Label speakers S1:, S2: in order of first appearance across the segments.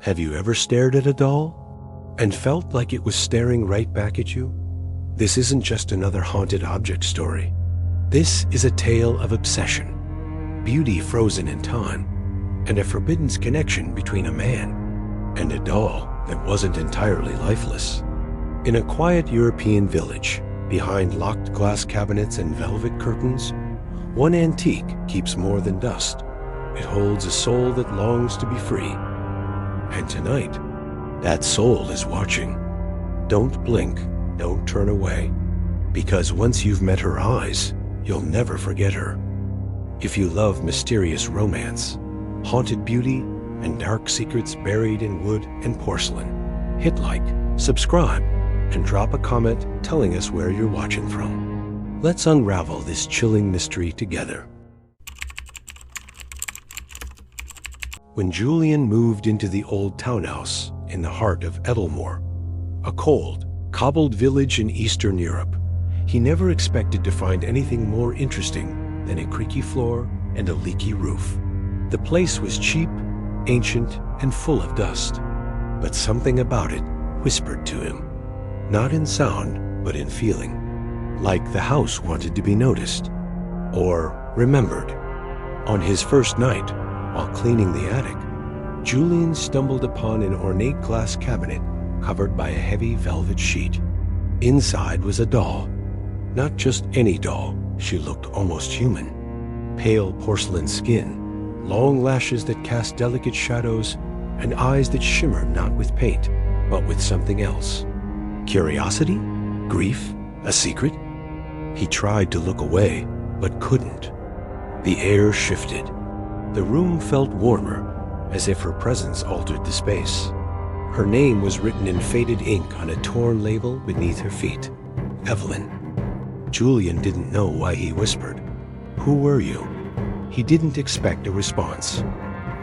S1: Have you ever stared at a doll and felt like it was staring right back at you? This isn't just another haunted object story. This is a tale of obsession, beauty frozen in time, and a forbidden connection between a man and a doll that wasn't entirely lifeless. In a quiet European village, behind locked glass cabinets and velvet curtains, one antique keeps more than dust. It holds a soul that longs to be free. And tonight, that soul is watching. Don't blink, don't turn away, because once you've met her eyes, you'll never forget her. If you love mysterious romance, haunted beauty, and dark secrets buried in wood and porcelain, hit like, subscribe, and drop a comment telling us where you're watching from. Let's unravel this chilling mystery together. When Julian moved into the old townhouse in the heart of Edelmore, a cold, cobbled village in Eastern Europe, he never expected to find anything more interesting than a creaky floor and a leaky roof. The place was cheap, ancient, and full of dust, but something about it whispered to him, not in sound, but in feeling, like the house wanted to be noticed or remembered. On his first night, while cleaning the attic, Julian stumbled upon an ornate glass cabinet covered by a heavy velvet sheet. Inside was a doll. Not just any doll, she looked almost human. Pale porcelain skin, long lashes that cast delicate shadows, and eyes that shimmered not with paint, but with something else. Curiosity? Grief? A secret? He tried to look away, but couldn't. The air shifted. The room felt warmer, as if her presence altered the space. Her name was written in faded ink on a torn label beneath her feet. Evelyn. Julian didn't know why he whispered. Who were you? He didn't expect a response.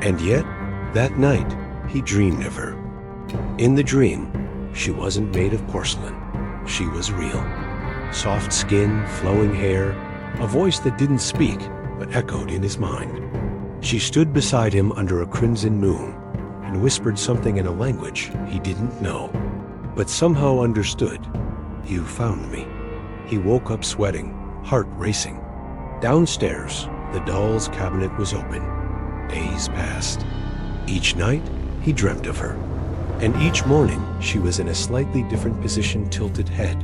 S1: And yet, that night, he dreamed of her. In the dream, she wasn't made of porcelain. She was real. Soft skin, flowing hair, a voice that didn't speak, but echoed in his mind. She stood beside him under a crimson moon and whispered something in a language he didn't know, but somehow understood. You found me. He woke up sweating, heart racing. Downstairs, the doll's cabinet was open. Days passed. Each night, he dreamt of her. And each morning, she was in a slightly different position, tilted head.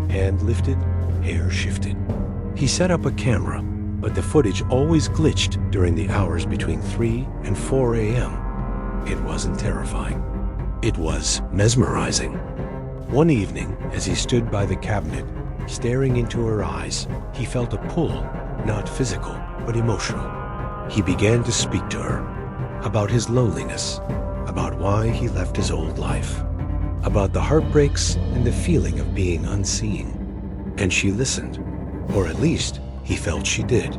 S1: Hand lifted, hair shifted. He set up a camera, but the footage always glitched during the hours between 3 and 4 a.m. It wasn't terrifying. It was mesmerizing. One evening, as he stood by the cabinet, staring into her eyes, he felt a pull, not physical, but emotional. He began to speak to her about his loneliness, about why he left his old life, about the heartbreaks and the feeling of being unseen. And she listened, or at least he felt she did.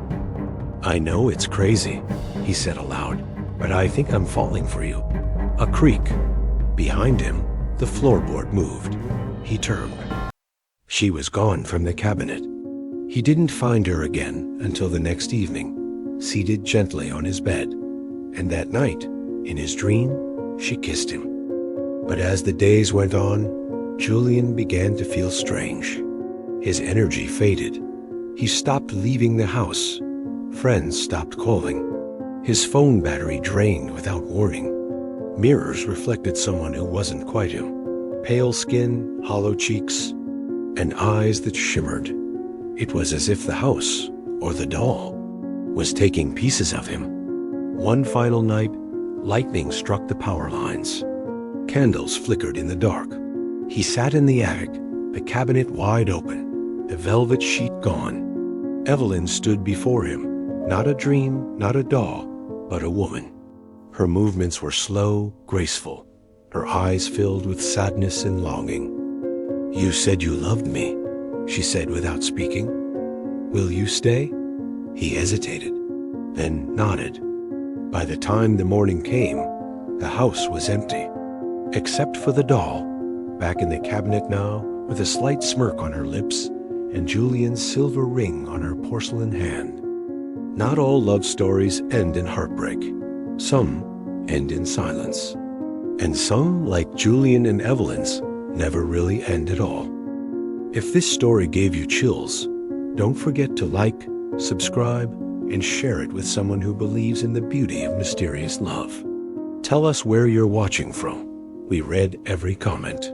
S1: I know it's crazy, he said aloud, but I think I'm falling for you. A creak. Behind him, the floorboard moved. He turned. She was gone from the cabinet. He didn't find her again until the next evening, seated gently on his bed. And that night, in his dream, she kissed him. But as the days went on, Julian began to feel strange. His energy faded. He stopped leaving the house. Friends stopped calling. His phone battery drained without warning. Mirrors reflected someone who wasn't quite him. Pale skin, hollow cheeks, and eyes that shimmered. It was as if the house, or the doll, was taking pieces of him. One final night, lightning struck the power lines. Candles flickered in the dark. He sat in the attic, the cabinet wide open, the velvet sheet gone. Evelyn stood before him, not a dream, not a doll, but a woman. Her movements were slow, graceful, her eyes filled with sadness and longing. You said you loved me, she said without speaking. Will you stay? He hesitated, then nodded. By the time the morning came, the house was empty, except for the doll, back in the cabinet now, with a slight smirk on her lips and Julian's silver ring on her porcelain hand. Not all love stories end in heartbreak. Some end in silence. And some, like Julian and Evelyn's, never really end at all. If this story gave you chills, don't forget to like, subscribe, and share it with someone who believes in the beauty of mysterious love. Tell us where you're watching from. We read every comment.